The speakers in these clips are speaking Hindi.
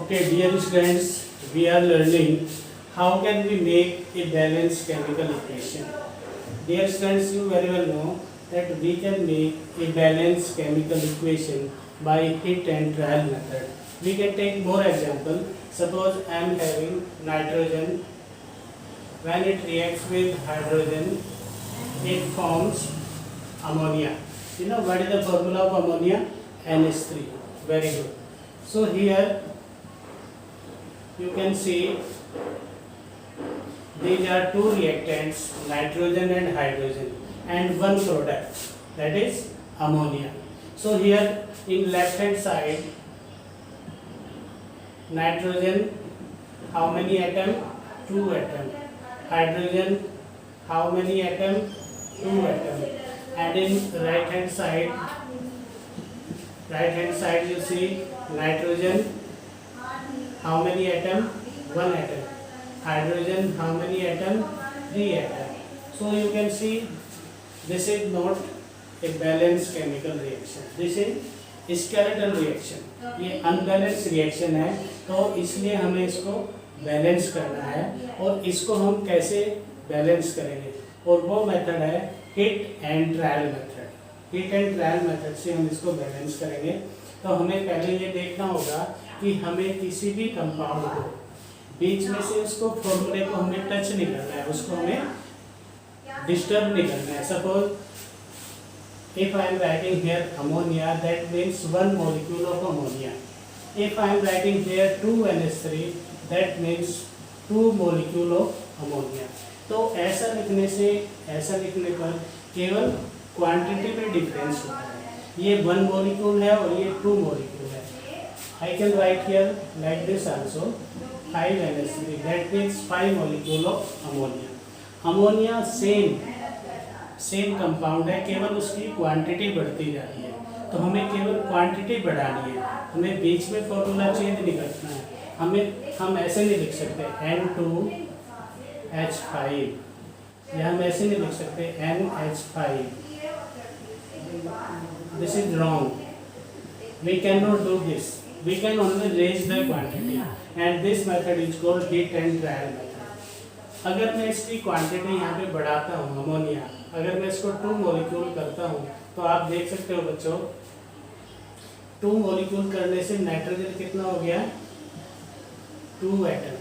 Okay, dear students, we are learning how can we make a balanced chemical equation. Dear students, you very well know that we can make a balanced chemical equation by hit and trial method. We can take more example. Suppose I am having nitrogen. When it reacts with hydrogen, it forms ammonia. You know what is the formula of ammonia? NH3. Very good. So here you can see these are two reactants, nitrogen and hydrogen, and one product, that is ammonia. So here in left hand side, nitrogen, how many atom? 2 atom. Hydrogen, how many atom? 2 atom. And in right hand side you see nitrogen, how many atom? 1 atom. Hydrogen, how many atom? 3 atom. So you can see this is not a balanced chemical reaction. This is skeletal reaction. ये unbalanced reaction है, तो इसलिए हमें इसको बैलेंस करना है. और इसको हम कैसे बैलेंस करेंगे? और वो मेथड है hit and trial method. Hit and trial method से हम इसको बैलेंस करेंगे. तो हमें पहले ये देखना होगा कि हमें किसी भी कंपाउंड को बीच में से उसको फॉर्मूले को हमें टच नहीं करना है, उसको हमें डिस्टर्ब नहीं करना है. Suppose if I am writing here ammonia, that means 1 molecule of ammonia. If I am writing here 2NH3, that means 2 molecule of ammonia. तो ऐसा लिखने पर केवल क्वांटिटी में डिफरेंस होता है. ये 1 molecule है और ये 2 molecule है. I can write here like this also, 5NH3, that means 5 molecule of ammonia. Ammonia same compound है, केवल उसकी क्वांटिटी बढ़ती जा रही है. तो हमें केवल क्वांटिटी बढ़ानी है, हमें बीच में फॉर्मूला चेंज नहीं करना है. हम ऐसे नहीं लिख सकते N2H5, या हम ऐसे नहीं लिख सकते NH5. This is wrong. We cannot do this. We can only raise the quantity, and this method is called heat and trial method. अगर मैं इसकी क्वांटिटी यहाँ पे बढ़ाता हूँ, अमोनिया, अगर मैं इसको 2 molecule करता हूँ, तो आप देख सकते हो बच्चों, 2 molecule करने से नाइट्रोजन कितना हो गया? 2 atom.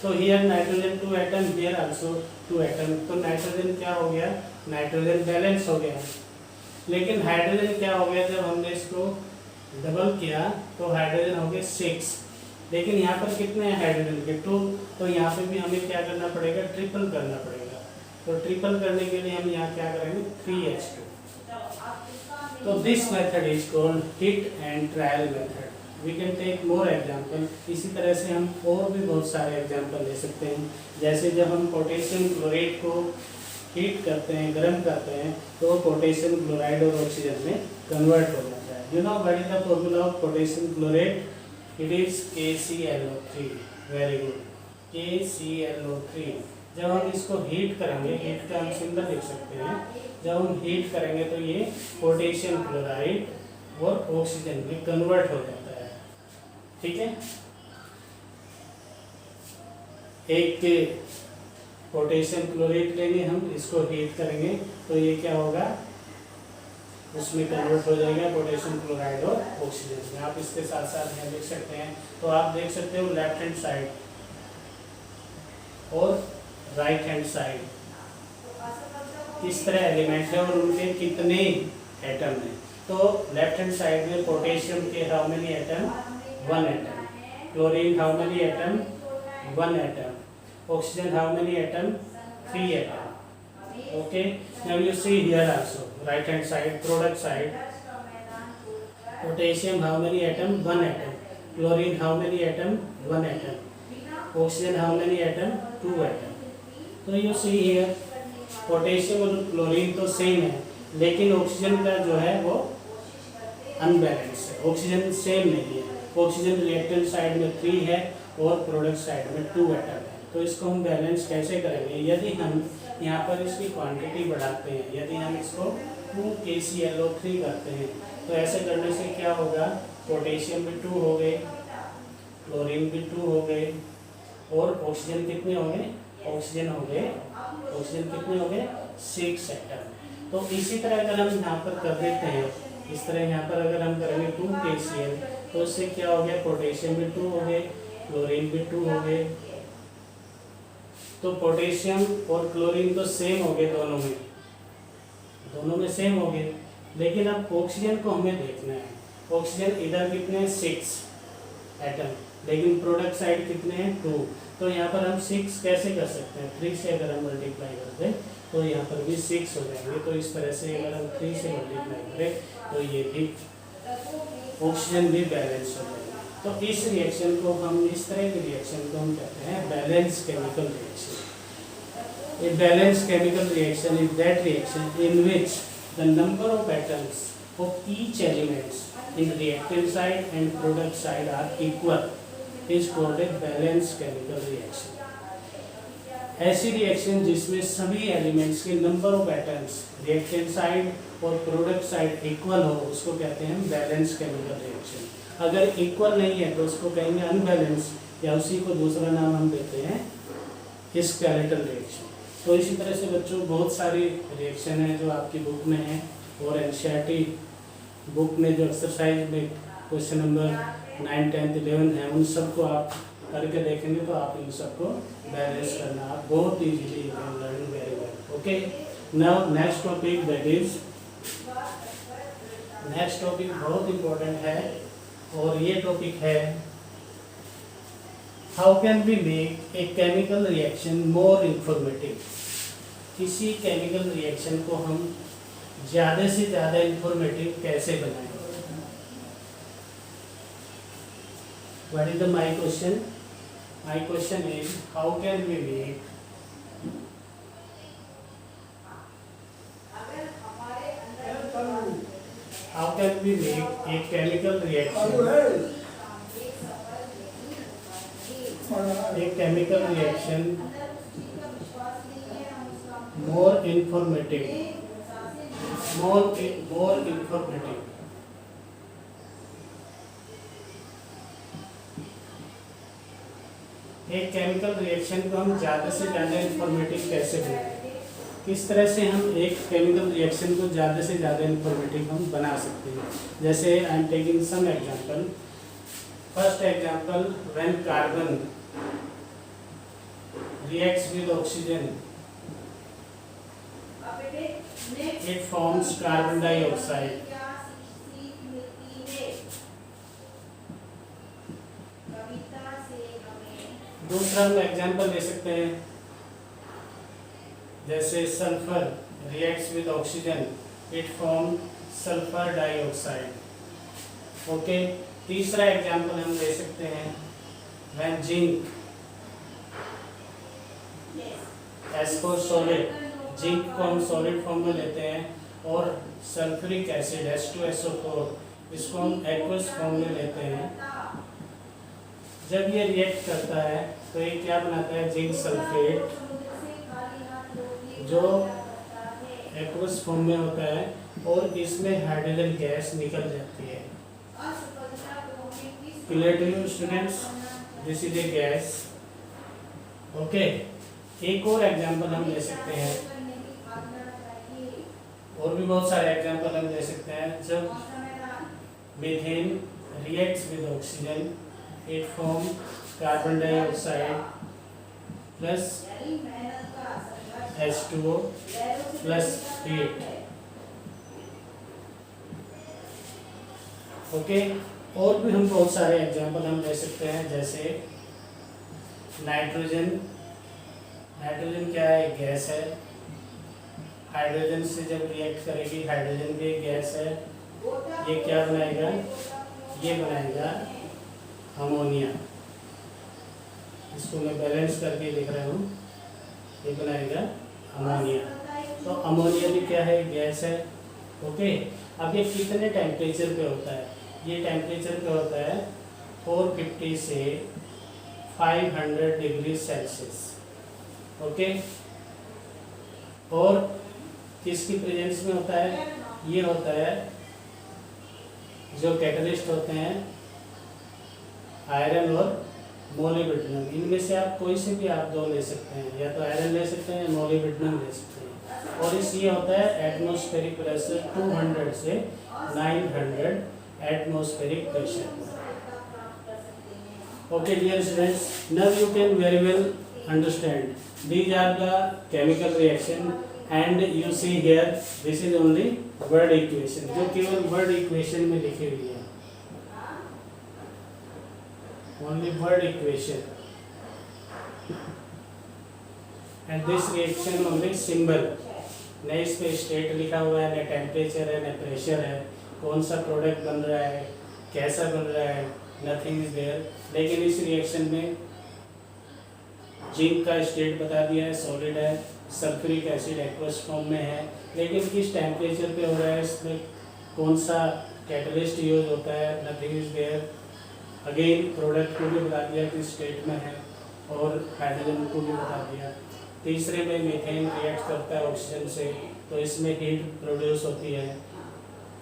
तो here nitrogen 2 atom, here also 2 atom. तो नाइट्रोजन क्या हो गया? नाइट्रोजन बैलेंस हो गया. लेकिन हाइड्रोजन क्या हो गया? जब हमने इसको डबल किया तो हाइड्रोजन हो गए 6. लेकिन यहाँ पर कितने हैं हाइड्रोजन के? 2. तो यहाँ पे भी हमें क्या करना पड़ेगा? ट्रिपल करना पड़ेगा. तो ट्रिपल करने के लिए हम यहाँ क्या करेंगे? 3H2. तो this method is called hit and trial method. We can take more example. इसी तरह से हम और भी बहुत सारे एग्जाम्पल ले सकते हैं. जैसे जब हम पोटेशियम क्लोराइड को हीट करते हैं, गर्म करते हैं, तो पोटेशियम क्लोराइड और ऑक्सीजन में कन्वर्ट हो जाता है. You know what is the formula of potassium chloride? It is KClO3. Very good, KClO3. जब हम इसको हीट करेंगे, हीट का हम सिंबल लिख सकते हैं. जब हम हीट करेंगे तो ये पोटेशियम क्लोराइड और ऑक्सीजन में कन्वर्ट हो जाता है. ठीक है, एक पोटेशियम क्लोराइड लेंगे, हम इसको हीट करेंगे तो ये क्या होगा? उसमें कन्वर्ट हो जाएगा पोटेशियम क्लोराइड और ऑक्सीजन में. आप इसके साथ साथ यहाँ देख सकते हैं. तो आप देख सकते हो लेफ्ट हैंड साइड और राइट हैंड साइड किस तरह एलिमेंट है और उनके कितने एटम हैं. तो लेफ्ट हैंड साइड में पोटेशियम के how many atom? 1 atom. Chlorine how many atom? 1 atom. Oxygen how many atom? 3 atom. Okay. Now you see here also right hand side, product side. Potassium how many atom? 1 atom. Chlorine how many atom? 1 atom. Oxygen how many atom? 2 atom. So you see here potassium और chlorine तो सेम है, लेकिन ऑक्सीजन का जो है वो अनबैलेंस है. ऑक्सीजन सेम नहीं है. ऑक्सीजन रिएक्टेंट साइड में 3 है और प्रोडक्ट साइड में 2 एटम है. तो इसको हम बैलेंस कैसे करेंगे? यदि हम यहाँ पर इसकी क्वांटिटी बढ़ाते हैं, यदि हम इसको 2 KClO3 करते हैं, तो ऐसे करने से क्या होगा? पोटेशियम भी 2 हो गए, क्लोरीन भी 2 हो गए, और ऑक्सीजन कितने हो गए, ऑक्सीजन कितने हो गए, 6 एटम। तो इसी तरह अगर हम यहाँ पर कर देते हैं, इस तरह यहाँ पर अगर हम करेंगे 2 KCl, तो इससे क्या हो गया, पोटेशियम भी 2 हो गए, क्लोरीन भी 2 हो गए। तो पोटेशियम और क्लोरीन तो सेम हो गए, दोनों में सेम हो गए। लेकिन अब ऑक्सीजन को हमें देखना है, ऑक्सीजन इधर कितने हैं, 6 एटम, लेकिन प्रोडक्ट साइड कितने हैं, 2। तो यहाँ पर हम 6 कैसे कर सकते हैं, 3 से अगर हम मल्टीप्लाई करते हैं तो यहाँ पर भी 6 हो जाएंगे। तो इस तरह से अगर हम 3 से मल्टीप्लाई करें तो ये भी ऑक्सीजन भी बैलेंस हो जाएगा। तो इस रिएक्शन को हम, इस तरह के रिएक्शन को हम कहते हैं balance chemical reaction. A balanced chemical reaction is that reaction in which the number of atoms of each elements in reactant side and product side are equal is called a balanced chemical reaction. ऐसी रिएक्शन जिसमें सभी एलिमेंट्स के number of atoms reactant side और प्रोडक्ट साइड इक्वल हो, उसको कहते हैं बैलेंस केमिकल रिएक्शन। अगर इक्वल नहीं है तो उसको कहेंगे अनबैलेंस, या उसी को दूसरा नाम हम देते हैं स्केलेटल रिएक्शन। तो इसी तरह से बच्चों बहुत सारी रिएक्शन है जो आपकी बुक में है, और एनसीईआरटी बुक में जो एक्सरसाइज में क्वेश्चन नंबर 9, 10, 11 है, उन सबको आप करके देखेंगे तो आप इन सबको बैलेंस करना आप बहुत easily you can learn very well. Okay, now next topic, that is next topic बहुत इंपॉर्टेंट है, और ये टॉपिक है how can we make a chemical reaction more informative. किसी केमिकल रिएक्शन को हम ज़्यादा से ज़्यादा इंफॉर्मेटिव कैसे बनाएं। What is my question? My question is how can we make a chemical reaction more informative. एक केमिकल रिएक्शन को हम ज़्यादा से ज़्यादा इंफॉर्मेटिव कैसे बनाएं, किस तरह से हम एक केमिकल रिएक्शन को ज़्यादा से ज़्यादा इंफॉर्मेटिव हम बना सकते हैं। जैसे I am taking some example. First example, when carbon reacts with oxygen, it forms carbon dioxide. दूसरा हम एग्जांपल ले सकते हैं, जैसे sulphur reacts with oxygen, it form sulphur dioxide. Okay, तीसरा एग्जांपल हम ले सकते हैं, व्हेन जिंक एस्को सॉलिड, जिंक को हम सॉलिड फॉर्म में लेते हैं, और सल्फ्यूरिक एसिड H2SO4 इसको हम एक्वस फॉर्म में लेते हैं। जब ये रिएक्ट करता है तो ये क्या बनाता है, जिंक सल्फेट, जो एक्वस फॉर्म में होता है, और इसमें हाइड्रोजन गैस निकल जाती है। Clear to you students, this is a gas. Okay, एक और एग्जांपल हम ले सकते हैं, और भी बहुत सारे एग्जांपल हम ले सकते हैं। जब methane reacts with oxygen, it form carbon dioxide plus H2O plus heat. Okay, और भी हम बहुत सारे एग्जांपल हम ले सकते हैं, जैसे नाइट्रोजन क्या है, गैस है, हाइड्रोजन से जब रिएक्ट करेगी, हाइड्रोजन भी एक गैस है, ये क्या बनाएगा, ये बनाएगा अमोनिया। इसको मैं बैलेंस करके लिख रहा हूँ, ये बनाएगा अमोनिया। तो अमोनिया भी क्या है, गैस है। ओके, अब ये कितने टेम्परेचर पे होता है, ये टेम्परेचर पे होता है 450 से 500 डिग्री सेल्सियस। ओके, और किसकी प्रेजेंस में होता है, ये होता है जो कैटलिस्ट होते हैं आयरन और मोलिब्डेनम। इनमें से आप कोई से भी आप दो ले सकते हैं, या तो आयरन ले सकते हैं या मोलिब्डेनम ले सकते हैं। और इस ये होता है एटमॉस्फेरिक प्रेशर 200 से 900 atmospheric pressure. Okay dear students, now you can very well understand these are the chemical reaction and you see here this is only word equation, जो केवल word equation में लिखी हुई है, only word equation and this reaction only symbol, न इस पे स्टेट लिखा हुआ है, न टेम्परेचर है, न प्रेशर है, कौन सा प्रोडक्ट बन रहा है, कैसा बन रहा है, नथिंग इज देयर। लेकिन इस रिएक्शन में जिंक का स्टेट बता दिया है, सॉलिड है, सल्फ्यूरिक एसिड एक्वस फॉर्म में है, लेकिन किस टेम्परेचर पे हो रहा है, इसमें कौन सा कैटलिस्ट यूज होता है, nothing is there. Again product को भी बता दिया किस स्टेट में है और हाइड्रोजन को भी बता दिया। तीसरे में मीथेन रिएक्ट करता है ऑक्सीजन से, तो इसमें हीट प्रोड्यूस होती है।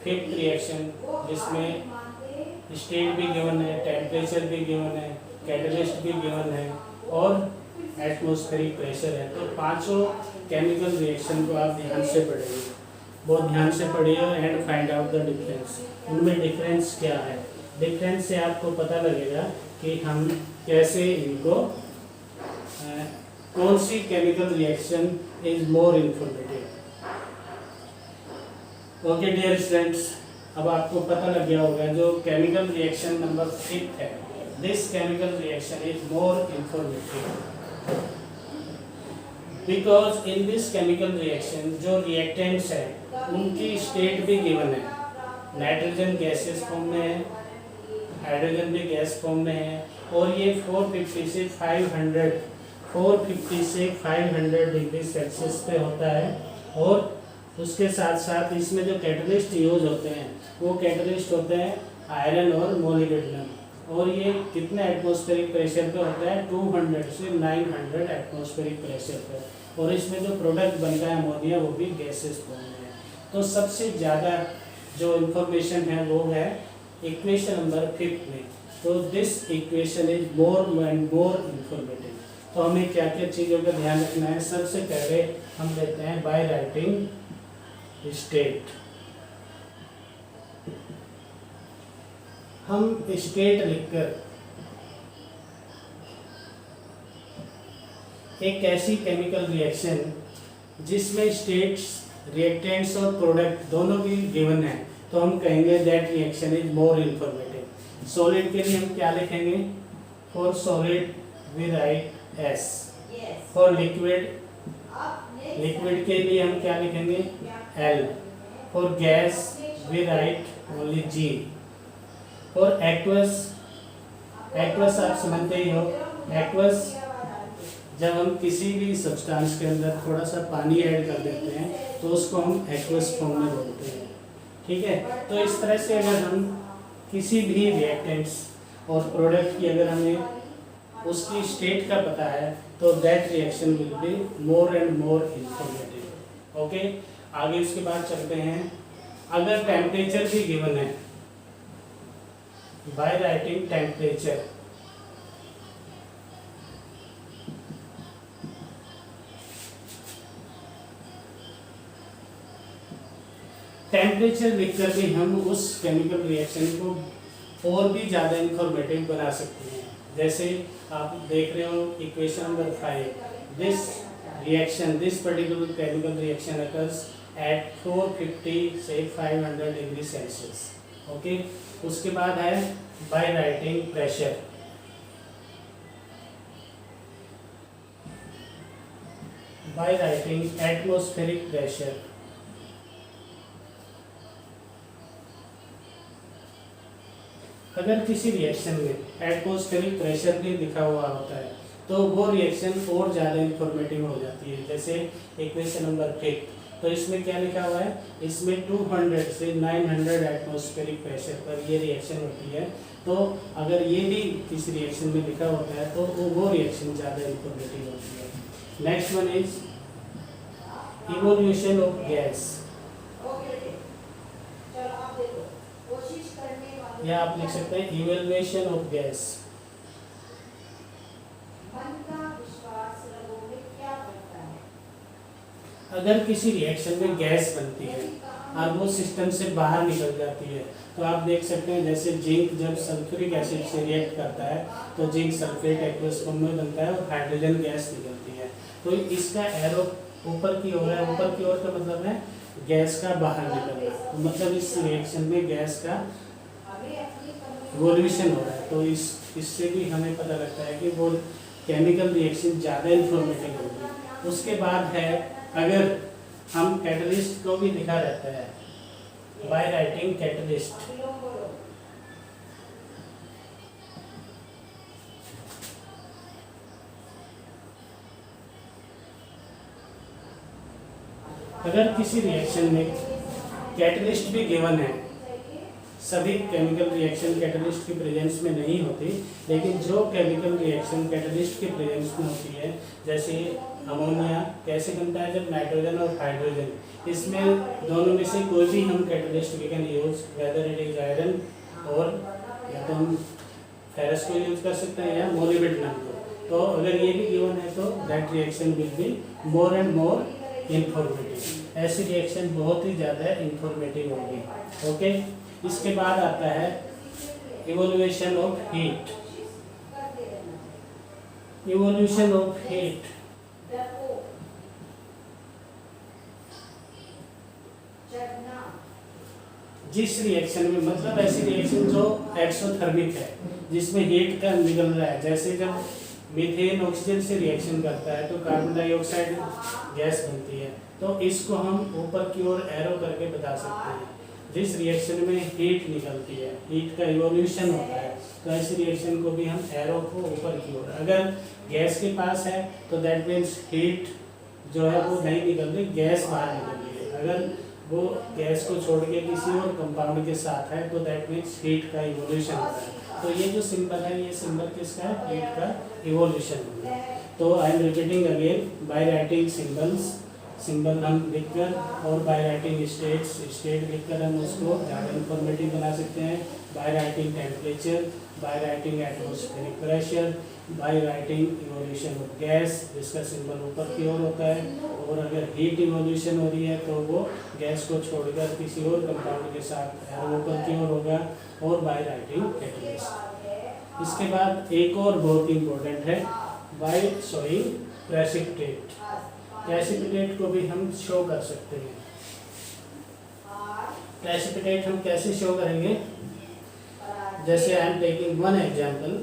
फिफ्थ रिएक्शन जिसमें स्टेट भी गिवन है, टेम्परेचर भी गिवन है, कैटलिस्ट भी गिवन है और एटमॉस्फेरिक प्रेशर है। तो पांचों केमिकल रिएक्शन को आप ध्यान से पढ़िए, बहुत ध्यान से पढ़िए and find out the difference. उनमें डिफरेंस क्या है, डिफरेंस से आपको पता लगेगा कि हम कैसे इनको कौन सी chemical reaction is more informative. Okay dear students, अब आपको पता लग गया होगा जो केमिकल रिएक्शन नंबर 5 है, this chemical reaction is more informative because in this chemical reaction जो रिएक्टेंट्स है उनकी स्टेट भी गिवन है। नाइट्रोजन गैसेस फॉर्म में है, हाइड्रोजन भी गैस फॉर्म में है और ये 450 से 500 डिग्री सेल्सियस पे होता है। और उसके साथ साथ इसमें जो कैटलिस्ट यूज होते हैं वो कैटलिस्ट होते हैं आयरन और मोलिब्डेनम। और ये कितने एटमॉस्फेरिक प्रेशर पे होता है, 200 से 900 एटमॉस्फेरिक प्रेशर पे। और इसमें जो प्रोडक्ट बनता है अमोनिया वो भी गैसेस फॉर्म में है। तो सबसे ज़्यादा जो इंफॉर्मेशन है वो है इक्वेशन नंबर 5 में। तो this equation is more and more informative. तो हमें क्या क्या चीज़ों का ध्यान रखना है। सबसे पहले हम लेते हैं बाय राइटिंग स्टेट। हम स्टेट लिखकर एक ऐसी केमिकल रिएक्शन जिसमें स्टेट्स, रिएक्टेंट्स और प्रोडक्ट दोनों भी गिवन है, तो हम कहेंगे that reaction is more informative. Solid के लिए हम क्या लिखेंगे, for solid we write S. For liquid, liquid के लिए हम क्या लिखेंगे, L. For gas we write only G. For aqueous, aqueous आप समझते ही हो, एक्वस जब हम किसी भी सब्सटेंस के अंदर थोड़ा सा पानी ऐड कर देते हैं तो उसको हम एक्वस फॉर्म में बोलते हैं। ठीक है, तो इस तरह से अगर हम किसी भी रिएक्टेंट्स और प्रोडक्ट की अगर हमें उसकी स्टेट का पता है तो that reaction will be more and more informative. Okay, आगे उसके बाद चलते हैं। अगर टेम्परेचर भी गिवन है, बाय राइटिंग टेम्परेचर, टेम्परेचर लिखकर भी हम उस केमिकल रिएक्शन को और भी ज़्यादा इंफॉर्मेटिव बना सकते हैं। जैसे आप देख रहे हो equation number 5, this reaction, this particular chemical reaction occurs at 450 से 500 डिग्री सेल्सियस। ओके, उसके बाद है by writing pressure. By writing atmospheric pressure. अगर किसी रिएक्शन में एटमॉस्फेरिक प्रेशर भी लिखा हुआ होता है तो वो रिएक्शन और ज़्यादा इंफॉर्मेटिव हो जाती है। जैसे इक्वेशन नंबर 5, तो इसमें क्या लिखा हुआ है, इसमें 200 से 900 एटमॉस्फेरिक प्रेशर पर ये रिएक्शन होती है। तो अगर ये भी किसी रिएक्शन में लिखा होता है तो वो रिएक्शन ज़्यादा इंफॉर्मेटिव होती है। Next one is evolution of gas, या आप लिख सकते हैं इवैल्यूएशन ऑफ गैस। अगर किसी रिएक्शन में गैस बनती है और वो सिस्टम से बाहर निकल जाती है, तो आप देख सकते हैं जैसे जिंक जब सल्फ्यूरिक एसिड से रिएक्ट करता है तो जिंक सल्फेट एक्वस फॉर्म में बनता है और हाइड्रोजन गैस निकलती है। तो इसका एरो ऊपर की ओर है, ऊपर की ओर का मतलब है गैस का बाहर निकलना, तो मतलब इस रिएक्शन में गैस का इवोल्यूशन हो रहा है। तो इससे भी हमें पता लगता है कि वो केमिकल रिएक्शन ज़्यादा इंफॉर्मेटिव होगी। उसके बाद है, अगर हम कैटलिस्ट को भी लिखा रहता है बाय राइटिंग कैटलिस्ट, अगर किसी रिएक्शन में कैटलिस्ट भी गिवन है, सभी केमिकल रिएक्शन कैटलिस्ट के प्रेजेंस में नहीं होती, लेकिन जो केमिकल रिएक्शन कैटलिस्ट के प्रेजेंस में होती है, जैसे अमोनिया कैसे बनता है, जब नाइट्रोजन और हाइड्रोजन, इसमें दोनों में से कोई भी हम catalyst we can use, whether it is iron और या तो हम फेरस को यूज कर सकते हैं या मोलिब्डेनम को। तो अगर ये भी गिवन है तो that reaction will be more and more informative. ऐसी रिएक्शन बहुत ही ज़्यादा इंफॉर्मेटिव होगी। ओके, इसके बाद आता है evolution of heat. Evolution of heat जिस रिएक्शन में, मतलब ऐसी रिएक्शन जो एक्सोथर्मिक है, जिसमें हीट का निकल रहा है, जैसे जब मीथेन ऑक्सीजन से रिएक्शन करता है तो कार्बन डाइऑक्साइड गैस बनती है, तो इसको हम ऊपर की ओर एरो करके बता सकते हैं। जिस रिएक्शन में हीट निकलती है, हीट का इवोल्यूशन होता है, तो ऐसी रिएक्शन को भी हम एरो को ऊपर की ओर, अगर गैस के पास है तो दैट मीन्स हीट जो है वो नहीं निकल रही, गैस बाहर निकल रही है। अगर वो गैस को छोड़ के किसी और कंपाउंड के साथ है तो दैट मीन्स हीट का इवोल्यूशन होता है। तो ये जो सिंबल है, ये सिंबल किसका है, हीट का इवोल्यूशन होगा। तो I am repeating again, by writing symbols, symbol हम लिखकर, और बाय राइटिंग स्टेट्स, स्टेट लिखकर हम उसको ज़्यादा इंफॉर्मेटिव बना सकते हैं। By writing temperature, by writing atmospheric pressure, by writing evolution of gas, जिसका सिंबल ऊपर की ओर होता है, और अगर हीट इवोल्यूशन हो रही है तो वो गैस को छोड़कर किसी और कंपाउंड के साथ एरो ऊपर की ओर होगा, और बाय राइटिंग कैटलिस्ट। इसके बाद एक और बहुत इंपॉर्टेंट है, बाय शोइंग प्रेसिपिटेट। प्रेसिपिटेट को भी हम शो कर सकते हैं। प्रेसिपिटेट हम कैसे शो करेंगे, जैसे I am taking one example,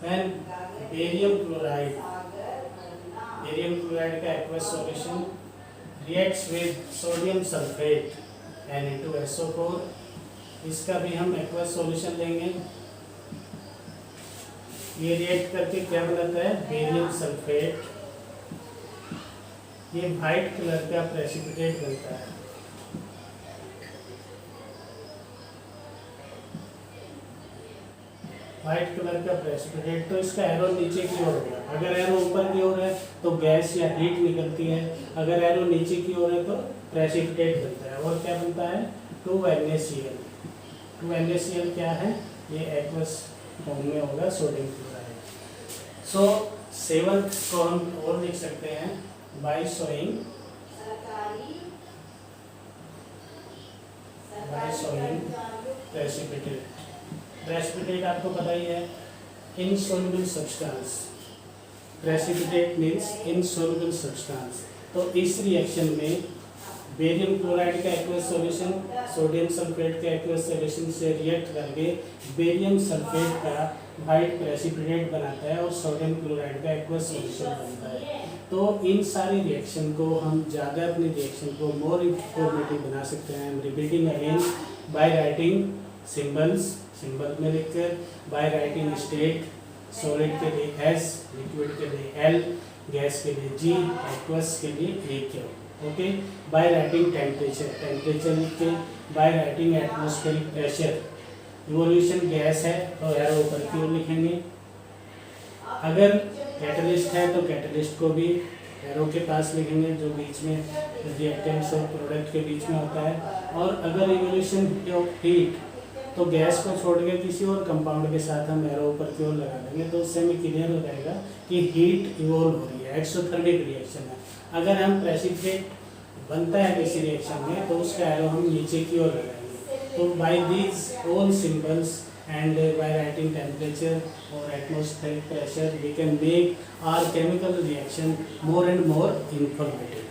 when barium chloride का aqueous solution reacts with sodium sulfate NaCO4, इसका भी हम एक्वस सॉल्यूशन लेंगे। ये रिएक्ट करके क्या बनाता है, बेरियम सल्फेट, ये वाइट कलर का प्रेसिपिटेट बनता है। वाइट कलर का प्रेसिपिटेट, तो इसका एरो नीचे की ओर होगा। अगर एरो ऊपर की ओर है तो गैस या हीट निकलती है, अगर एरो नीचे की ओर है तो प्रेसिपिटेट बनता है। और क्या बनता है, 2NaCl। 2NaCl क्या है, ये एक्वस फॉर्म में होगा सोडियम क्लोराइड। सो सेवंथ को हम और लिख सकते हैं, बाय शोइंग प्रेसिपिटेट। प्रेसिपिटेट आपको पता ही है, insoluble substance. Precipitate means insoluble substance. तो इस रिएक्शन में बेरियम क्लोराइड का एक्वस सॉल्यूशन सोडियम सल्फेट के एक्वस सॉल्यूशन से रिएक्ट करके बेरियम सल्फेट का वाइट प्रेसिपिटेट बनाता है और सोडियम क्लोराइड का एक्वस सॉल्यूशन बनता है। तो इन सारी रिएक्शन को हम ज़्यादा अपनी रिएक्शन को मोर इंफॉर्मेटिव बना सकते हैं। Repeating again, by writing symbols, symbol में लिखकर, बाय राइटिंग स्टेट, सॉलिड के लिए S, लिक्विड के लिए L, गैस के लिए G, एक्वस के लिए AQ। Okay, by writing temperature, temperature लिख के, by writing atmospheric pressure, evolution gas है तो एरो ऊपर की ओर लिखेंगे। अगर कैटलिस्ट है तो कैटलिस्ट को भी एरो के पास लिखेंगे, जो बीच में रिएक्टेंट्स और प्रोडक्ट के बीच में होता है। और अगर इवोल्यूशन ऑफ हीट तो गैस को छोड़ के किसी और कंपाउंड के साथ हम एरो ऊपर की ओर लगा देंगे तो उससे हमें क्लियर हो जाएगा कि हीट इवॉल्व हो रही है, एक्सोथर्मिक रिएक्शन है। अगर हम प्रेसिपिटेट बनता है किसी रिएक्शन में तो उसका एरो हम नीचे की ओर लगाएंगे। तो by these all symbols and by writing temperature or atmospheric pressure we can make our chemical reaction more and more informative.